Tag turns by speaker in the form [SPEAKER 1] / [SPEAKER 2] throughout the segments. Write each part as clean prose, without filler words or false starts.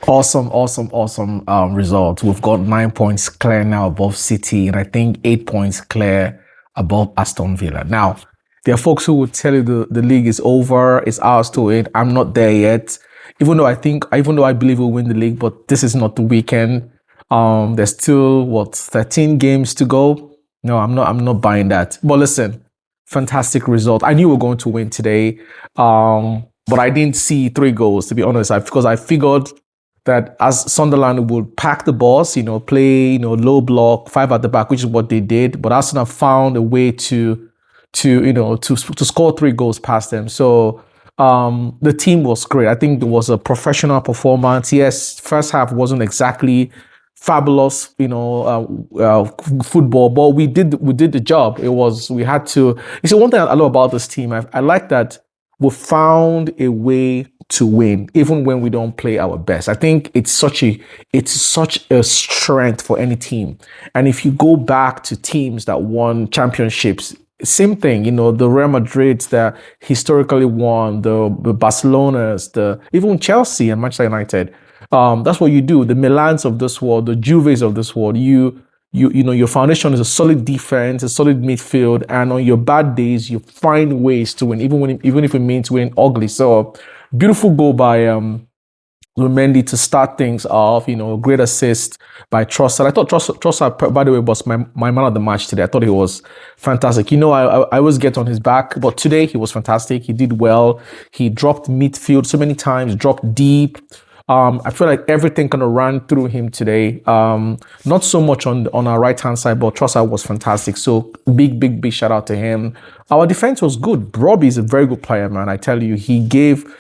[SPEAKER 1] Awesome result. We've got 9 points clear now above City, and I think 8 points clear above Aston Villa. Now, there are folks who would tell you the league is over, it's ours to win. I'm not there yet. Even though I believe we'll win the league, but this is not the weekend. There's still 13 games to go. No, I'm not buying that. But listen, fantastic result. I knew we were going to win today. But I didn't see 3 goals, to be honest, because I figured that as Sunderland would pack the balls, play, low block, five at the back, which is what they did. But Arsenal found a way to score 3 goals past them. So the team was great. I think there was a professional performance. Yes, first half wasn't exactly fabulous, football, but we did the job. We had to. You see, one thing I love about this team, I like that we found a way to win, even when we don't play our best. I think it's such a strength for any team. And if you go back to teams that won championships, same thing, the Real Madrids that historically won, the Barcelonas, the even Chelsea and Manchester United. That's what you do. The Milans of this world, the Juves of this world, your foundation is a solid defense, a solid midfield, and on your bad days, you find ways to win, even if it means winning ugly. So, beautiful goal by Mendy to start things off. Great assist by Trossard. I thought Trossard, by the way, was my man of the match today. I thought he was fantastic. I always get on his back, but today he was fantastic. He did well. He dropped midfield so many times, dropped deep. I feel like everything kind of ran through him today. Not so much on our right hand side, but Trossard was fantastic. So big shout out to him. Our defense was good. Robbie is a very good player, man. I tell you, he gave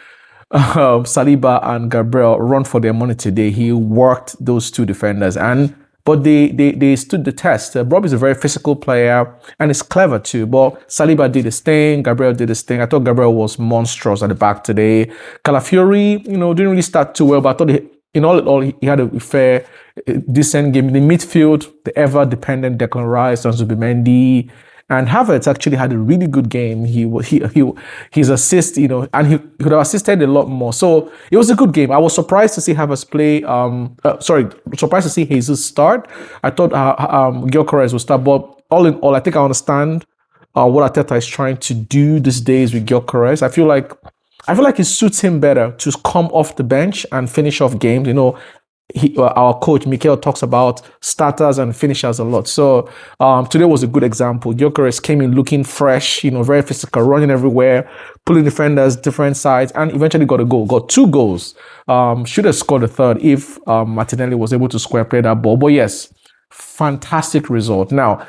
[SPEAKER 1] Saliba and Gabriel run for their money today. He worked those two defenders, but they stood the test. Rob is a very physical player and is clever too. But Saliba did his thing. Gabriel did his thing. I thought Gabriel was monstrous at the back today. Calafiori, didn't really start too well, but I thought in all, he had a fair, decent game. In the midfield, the ever-dependent Declan Rice, and Zubimendi, and Havertz actually had a really good game. His assist, and he could have assisted a lot more. So it was a good game. I was surprised to see Havertz play. Surprised to see Jesus start. I thought Gyökeres would start, but all in all, I think I understand what Arteta is trying to do these days with Gyökeres. I feel like it suits him better to come off the bench and finish off games. Our coach Mikel talks about starters and finishers a lot. So today was a good example. Gyökeres came in looking fresh, very physical, running everywhere, pulling defenders different sides, and eventually got a goal. Got 2 goals. Should have scored a third if Martinelli was able to square play that ball. But yes, fantastic result. Now,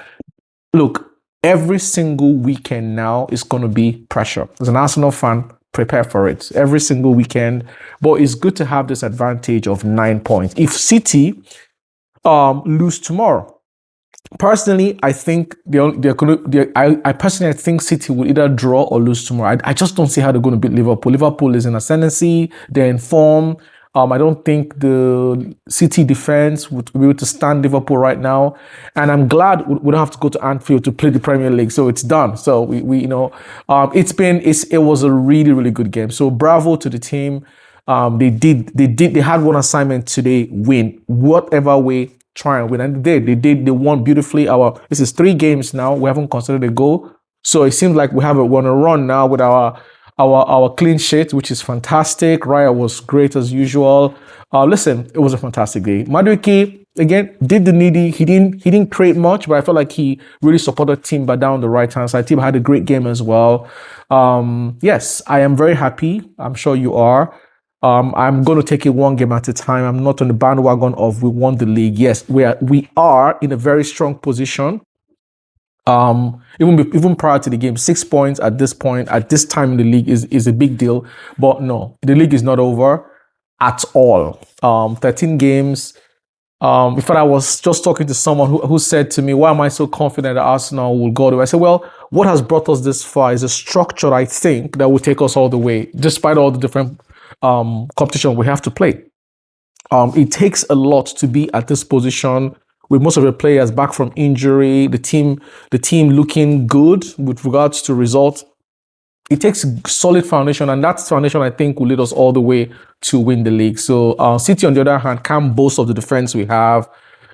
[SPEAKER 1] look, every single weekend now is going to be pressure. As an Arsenal fan, prepare for it every single weekend. But it's good to have this advantage of 9 points. If City lose tomorrow, personally, I think I personally think City will either draw or lose tomorrow. I just don't see how they're going to beat Liverpool. Liverpool is in ascendancy. They're in form. I don't think the City defense would be able to stand Liverpool right now. And I'm glad we don't have to go to Anfield to play the Premier League. So it's done. So it was a really, really good game. So bravo to the team. They had one assignment today: win whatever way, try and win. And they won beautifully. This is 3 games now. We haven't considered a goal. So it seems like we have a run now with our clean sheet, which is fantastic. Raya was great as usual. Listen, it was a fantastic day. Madueke, again, did the needy. He didn't create much, but I felt like he really supported Timber down the right hand side. Timber had a great game as well. Yes, I am very happy. I'm sure you are. I'm going to take it one game at a time. I'm not on the bandwagon of we won the league. Yes, we are in a very strong position. Even prior to the game, 6 points at this point, at this time in the league is a big deal. But no, the league is not over at all. 13 games. In fact, I was just talking to someone who said to me, why am I so confident that Arsenal will go to? I said, well, what has brought us this far is a structure, I think, that will take us all the way, despite all the different competition we have to play. It takes a lot to be at this position with most of the players back from injury, the team looking good with regards to results. it takes solid foundation, and that foundation I think will lead us all the way to win the league. So City, on the other hand, can't boast of the defense we have.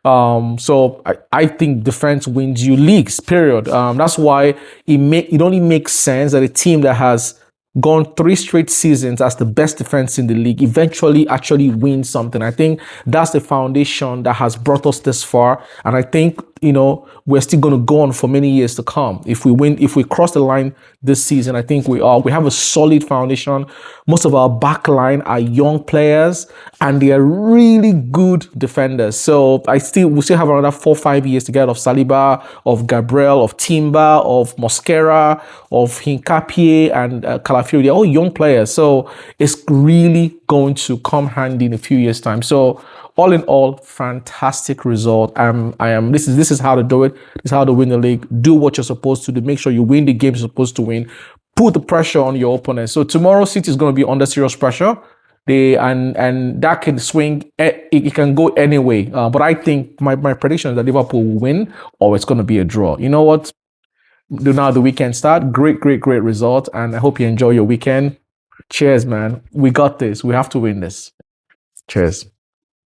[SPEAKER 1] So I think defense wins you leagues. Period. That's why it only makes sense that a team that has gone 3 straight seasons as the best defense in the league eventually actually wins something. I think that's the foundation that has brought us this far, and I think we're still going to go on for many years to come. If we cross the line this season, I think we have a solid foundation. Most of our back line are young players, and they are really good defenders. So we still have another 4-5 years to get of Saliba, of Gabriel, of Timber, of Mosquera, of Hincapie, and Calafiori. They're all young players, so it's really going to come handy in a few years' time. So all in all, fantastic result. This is how to do it. This is how to win the league. Do what you're supposed to do. Make sure you win the games you're supposed to win. Put the pressure on your opponent. So tomorrow, City is going to be under serious pressure. And that can swing. It can go any way. But I think my prediction is that Liverpool will win, or it's going to be a draw. You know what? Now the weekend start. Great result, and I hope you enjoy your weekend. Cheers, man. We got this. We have to win this. Cheers.